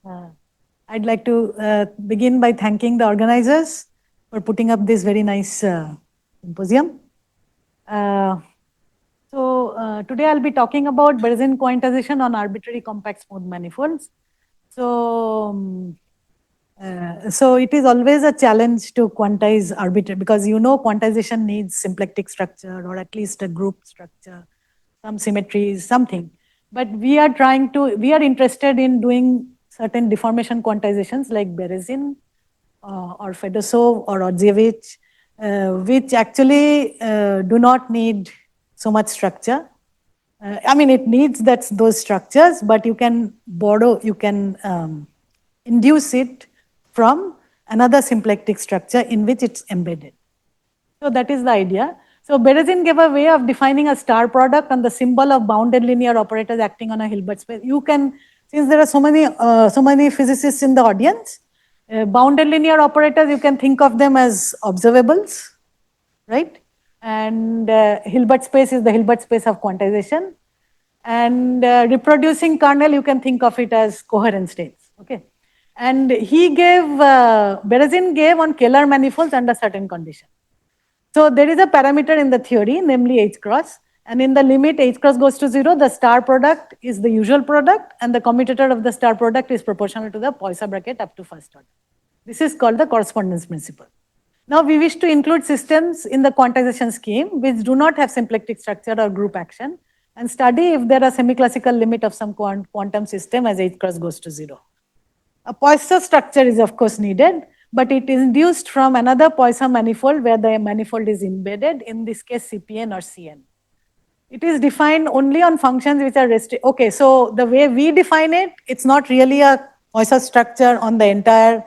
I'd like to begin by thanking the organizers for putting up this very nice symposium. Today I'll be talking about Berezin quantization on arbitrary compact smooth manifolds. So it is always a challenge to quantize arbitrary, because quantization needs symplectic structure or at least a group structure, some symmetries, something. But we are interested in doing certain deformation quantizations like Berezin or Fedosov or Odzevich, which actually do not need so much structure. It needs those structures, but you can induce it from another symplectic structure in which it's embedded. So that is the idea. So Berezin gave a way of defining a star product on the symbol of bounded linear operators acting on a Hilbert space. You can, since there are so many physicists in the audience, bounded linear operators, you can think of them as observables, right? And Hilbert space is the Hilbert space of quantization. And reproducing kernel, you can think of it as coherent states, okay? And Berezin gave on Kähler manifolds under certain conditions. So there is a parameter in the theory, namely H cross. And in the limit H cross goes to 0, the star product is the usual product, and the commutator of the star product is proportional to the Poisson bracket up to first order. This is called the correspondence principle. Now we wish to include systems in the quantization scheme which do not have symplectic structure or group action, and study if there are semi-classical limit of some quantum system as H cross goes to 0. A Poisson structure is of course needed, but it is induced from another Poisson manifold where the manifold is embedded, in this case CPN or CN. It is defined only on functions which are restricted. Okay, so the way we define it, it's not really a Poisson structure on the entire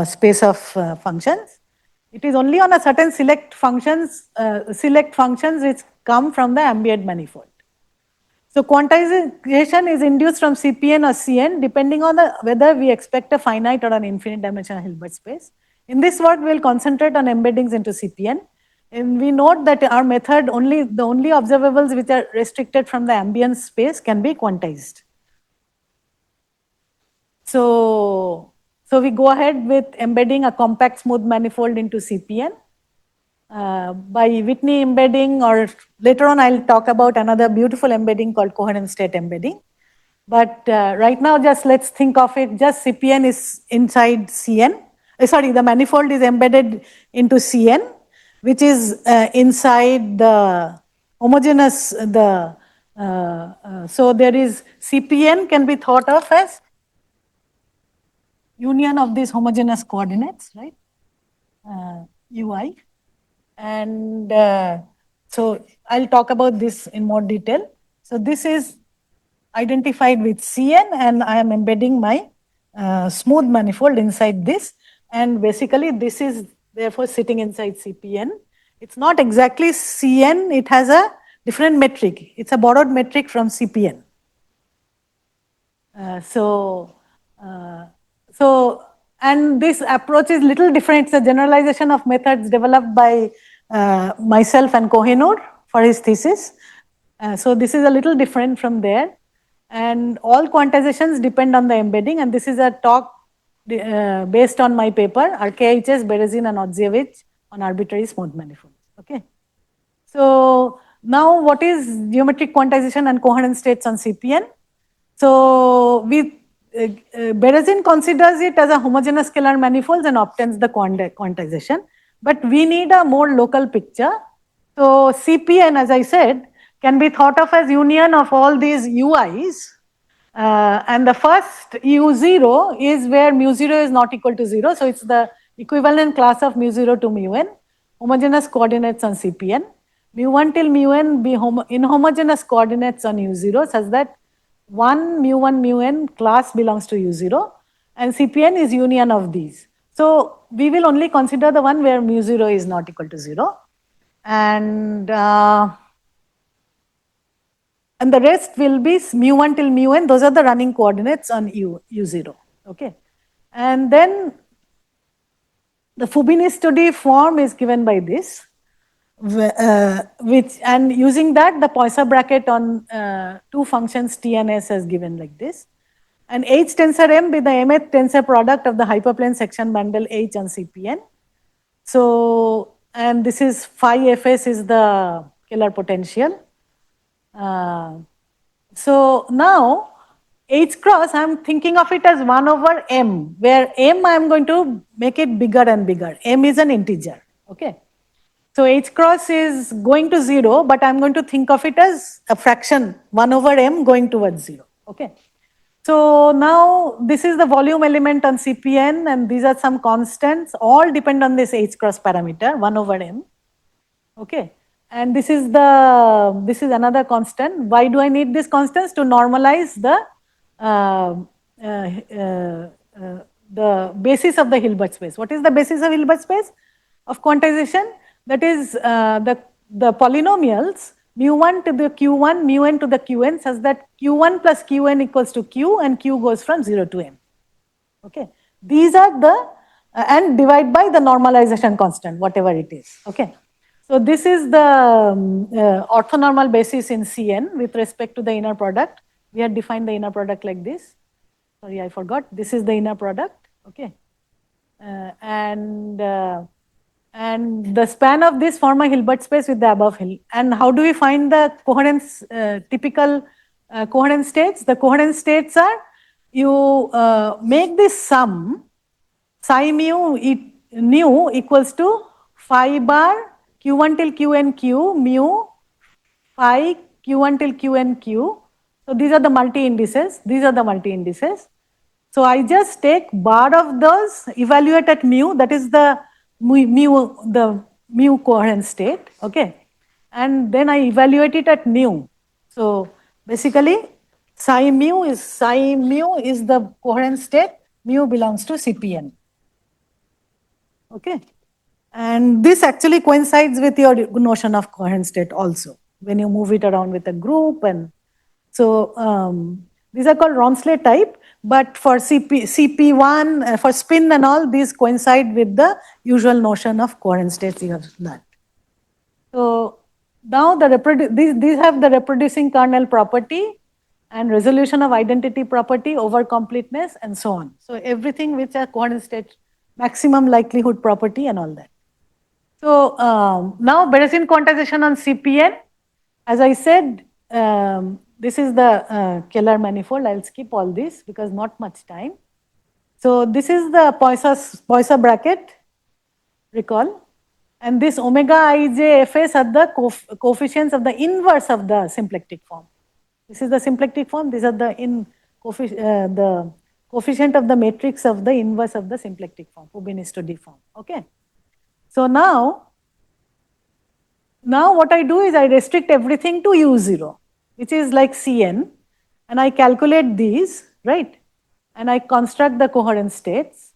space of functions. It is only on a certain select functions which come from the ambient manifold. So quantization is induced from CPN or CN depending on whether we expect a finite or an infinite dimensional Hilbert space. In this work, we will concentrate on embeddings into CPN. And we note that our method, the only observables which are restricted from the ambient space can be quantized. So we go ahead with embedding a compact smooth manifold into CPN. By Whitney embedding, or later on I'll talk about another beautiful embedding called coherent state embedding. But right now let's think of it, just CPN is inside CN. The manifold is embedded into CN, which is inside the homogeneous, so there is CPN can be thought of as union of these homogeneous coordinates, right? UI. And so I'll talk about this in more detail. So this is identified with CN, and I am embedding my smooth manifold inside this. And basically this is therefore sitting inside CPN. It's not exactly CN, it has a different metric. It's a borrowed metric from CPN. And this approach is little different. It's a generalization of methods developed by myself and Kohinoor for his thesis. So this is a little different from there. And all quantizations depend on the embedding. And this is a talk based on my paper, RKHS, Berezin and Odzevich on arbitrary smooth manifolds. Okay. So now what is geometric quantization and coherent states on CPN? So Berezin considers it as a homogeneous scalar manifolds and obtains the quantization. But we need a more local picture. So CPN, as I said, can be thought of as union of all these UIs. And the first U0 is where mu0 is not equal to 0. So it's the equivalent class of mu0 to mu n, homogeneous coordinates on CPN. Mu1 till mu n be inhomogeneous coordinates on U0, such that 1 mu n class belongs to U0, and CPN is union of these. So we will only consider the one where mu0 is not equal to 0. And the rest will be mu1 till mu n. Those are the running coordinates on U0. Okay. And then the Fubini-Study form is given by this, and using that, the Poisson bracket on two functions T and S is given like this. and H tensor M be the mth tensor product of the hyperplane section bundle H on CPN. So, and this is phi Fs is the scalar potential. So now H cross, I am thinking of it as 1 over M, where M I am going to make it bigger and bigger. M is an integer, okay. So H cross is going to 0, but I am going to think of it as a fraction, 1 over M going towards 0, okay. So now this is the volume element on CPN, and these are some constants, all depend on this H cross parameter, 1 over M, okay. And this is another constant. Why do I need these constants? To normalize uh, uh, the basis of the Hilbert space. What is the basis of Hilbert space of quantization? That is the polynomials mu1 to the q1, mu n to the qn, such that q1 plus qn equals to q, and q goes from 0 to m. Okay, these are the and divide by the normalization constant, whatever it is. Okay. So this is the orthonormal basis in Cn with respect to the inner product. We had defined the inner product like this. Sorry, I forgot. This is the inner product. Okay, and the span of this form a Hilbert space with the above hill. And how do we find the coherence? Typical coherence states. The coherence states are you make this sum psi mu nu equals to phi bar q1 till qn q mu phi q1 till qn q. So these are the multi indices. These are the multi indices. So I just take bar of those, evaluate at mu, that is the mu coherence state, okay, and then I evaluate it at nu. So basically psi mu is the coherence state, mu belongs to CPN. Okay, and this actually coincides with your notion of coherence state also when you move it around with a group. And so these are called Ronsley type, but for CP1 for spin and all, these coincide with the usual notion of coherence states you have learned. So now these have the reproducing kernel property and resolution of identity property over completeness and so on. So everything which are coherence state, maximum likelihood property and all that. So now Berezin quantization on CPN, as I said, this is the Keller manifold. I'll skip all this because not much time. So this is the Poisson bracket, recall, and this omega ij fs are the coefficients of the inverse of the symplectic form. This is the symplectic form. These are the coefficient of the matrix of the inverse of the symplectic form, Fubini-Study form. Okay. So now what I do is I restrict everything to U0, which is like Cn, and I calculate these, right? And I construct the coherent states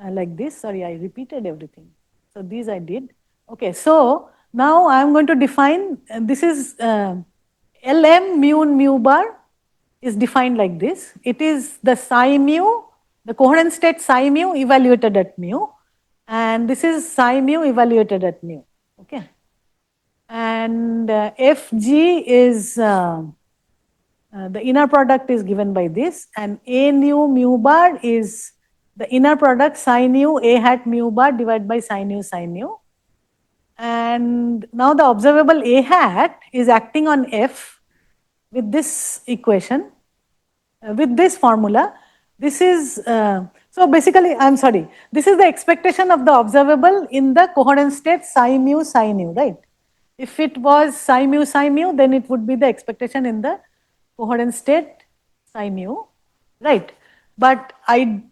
like this. Sorry, I repeated everything. So these I did. Okay, so now I am going to define, this is Lm mu bar is defined like this. It is the psi mu, the coherent state psi mu evaluated at mu, and this is psi mu evaluated at mu. Okay. And Fg is the inner product is given by this, and A nu mu bar is the inner product psi nu A hat mu bar divided by psi nu. And now the observable A hat is acting on F with this equation, with this formula. This is, so basically, I'm sorry, this is the expectation of the observable in the coherent state psi nu, right? If it was psi mu, then it would be the expectation in the coherent state psi mu, right? But I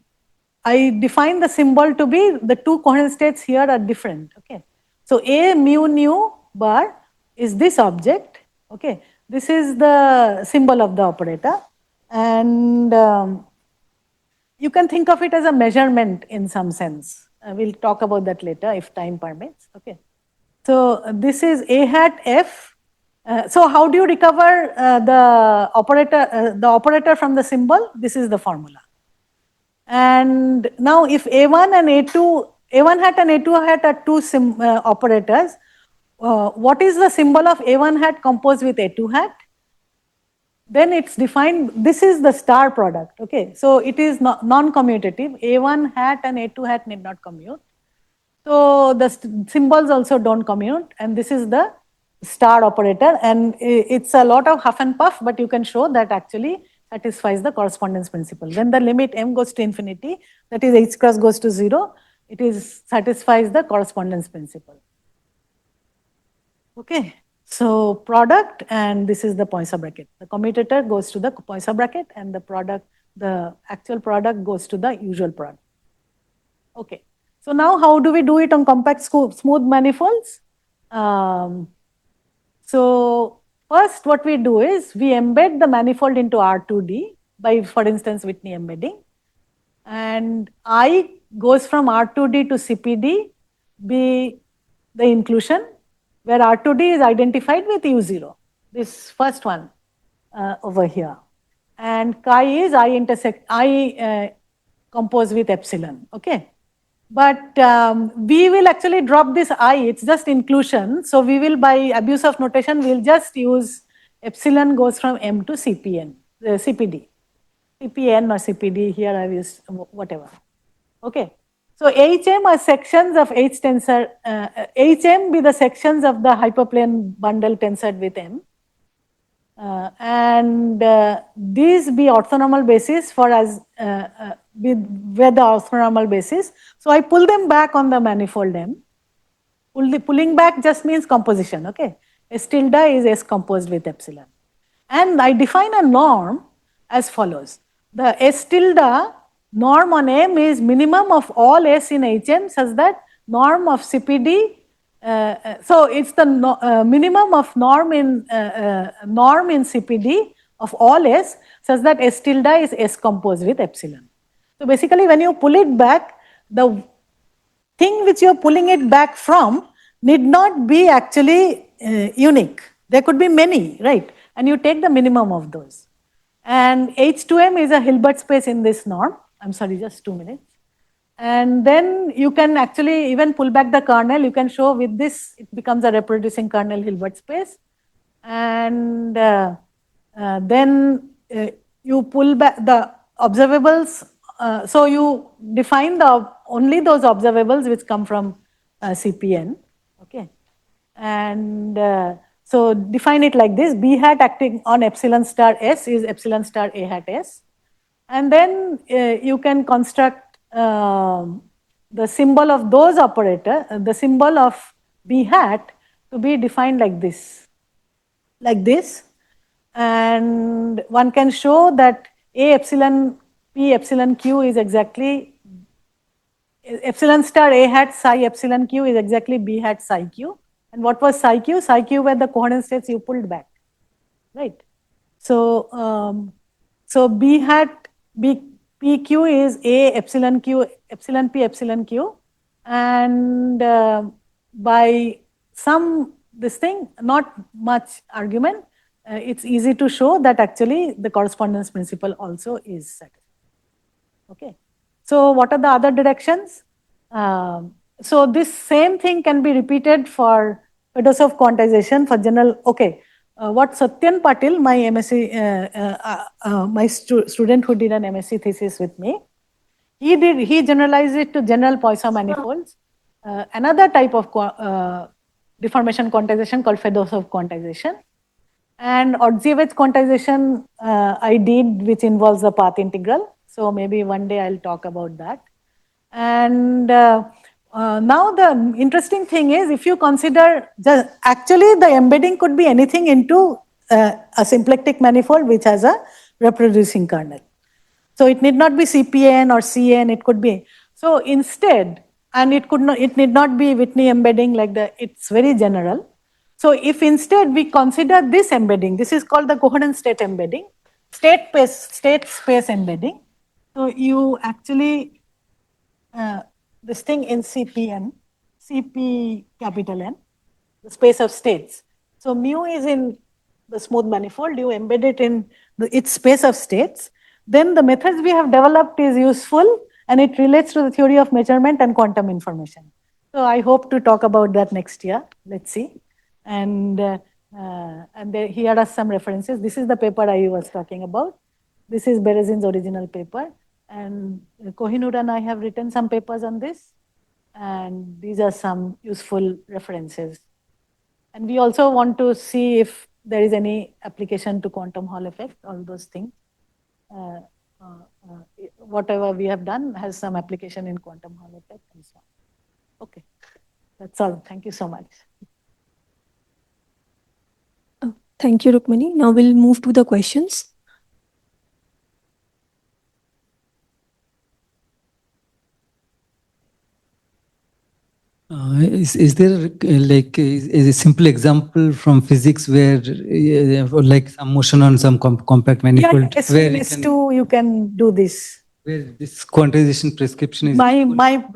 define the symbol to be the two coherent states here are different, okay? So A mu nu bar is this object, okay? This is the symbol of the operator, and you can think of it as a measurement in some sense. We'll talk about that later if time permits, okay? So this is A hat F. So how do you recover the operator from the symbol? This is the formula. And now if A1 and A2, A1 hat and A2 hat are two operators, what is the symbol of A1 hat composed with A2 hat? then it's defined, this is the star product, okay? So it is non-commutative, A1 hat and A2 hat need not commute. So the symbols also don't commute, and this is the star operator, and it's a lot of huff and puff, but you can show that actually satisfies the correspondence principle. When the limit m goes to infinity, that is h cross goes to 0, it is satisfies the correspondence principle. Okay, so product, and this is the Poisson bracket. The commutator goes to the Poisson bracket, and the product, the actual product goes to the usual product. Okay, so now how do we do it on compact smooth manifolds? So first what we do is we embed the manifold into R2D by, for instance, Whitney embedding. And I goes from R2D to CPD, be the inclusion, where R2D is identified with U0, this first one over here. And chi is I compose with epsilon, okay? But we will actually drop this I, it's just inclusion. So we will, by abuse of notation, we'll just use epsilon goes from M to CPN, CPD. CPN or CPD, here I've used whatever. Okay. So HM are sections of H tensor, HM be the sections of the hyperplane bundle tensored with M. And these be orthonormal basis for as with where the orthonormal basis. So I pull them back on the manifold M. Pulling back just means composition, okay? S tilde is S composed with epsilon. And I define a norm as follows. The S tilde norm on M is minimum of all S in HM such that norm of CPD, so it's the minimum of norm in CPD of all S such that S tilde is S composed with epsilon. So basically when you pull it back, the thing which you are pulling it back from need not be actually unique. There could be many, right? And you take the minimum of those. And H2M is a Hilbert space in this norm. I'm sorry, just 2 minutes. And then you can actually even pull back the kernel. You can show with this, it becomes a reproducing kernel Hilbert space. And then you pull back the observables. So you define the only those observables which come from CPN. Okay. And so define it like this: B hat acting on epsilon star S is epsilon star A hat S. And then you can construct the symbol of those operator, the symbol of B hat to be defined like this. And one can show that A epsilon P epsilon Q is exactly epsilon star A hat psi epsilon Q is exactly B hat psi Q. And what was psi Q? Psi Q were the coordinate states you pulled back, right? So, so B hat B PQ is A epsilon Q epsilon P epsilon Q, and by some this thing, not much argument, it's easy to show that actually the correspondence principle also is satisfied. Okay. So what are the other directions? So this same thing can be repeated for Fedosov quantization for general. Okay. What Satyan Patil, my MSc, my student who did an MSc thesis with me, he generalized it to general Poisson manifolds. Another type of deformation quantization called Fedosov quantization. And Ordzievich quantization I did, which involves the path integral. So maybe one day I'll talk about that. And now the interesting thing is, if you consider, actually the embedding could be anything into a symplectic manifold which has a reproducing kernel. So it need not be CPN or CN, it could be. So instead, and it need not be Whitney embedding like it's very general. So if instead we consider this embedding, this is called the coherent state embedding, state space embedding. So you actually, this thing in CPN, CP capital N, the space of states. So mu is in the smooth manifold, you embed it in its space of states. Then the methods we have developed is useful and it relates to the theory of measurement and quantum information. So I hope to talk about that next year. Let's see. And And here are some references. This is the paper I was talking about. This is Berezin's original paper. And Kohinoor and I have written some papers on this. And these are some useful references. And we also want to see if there is any application to quantum Hall effect, all those things. Whatever we have done has some application in quantum Hall effect and so on. Okay, that's all. Thank you so much. Thank you, Rukmini. Now we'll move to the questions. Is there like a simple example from physics where like some motion on some compact manifold where S2 you can do this? Where this quantization prescription is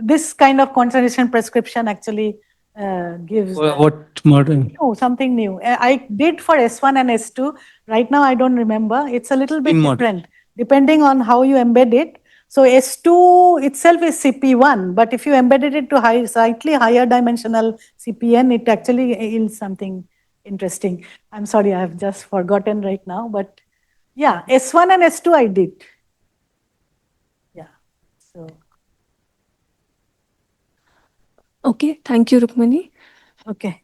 this kind of quantization prescription actually gives what model? Oh, something new. I did for S1 and S2. Right now I don't remember. It's a little bit different depending on how you embed it. So S2 itself is CP1, but if you embedded it to slightly higher dimensional CPN, it actually yields something interesting. I'm sorry, I have just forgotten right now, but yeah, S1 and S2 I did. Yeah. So. Okay, thank you, Rukmini. Okay.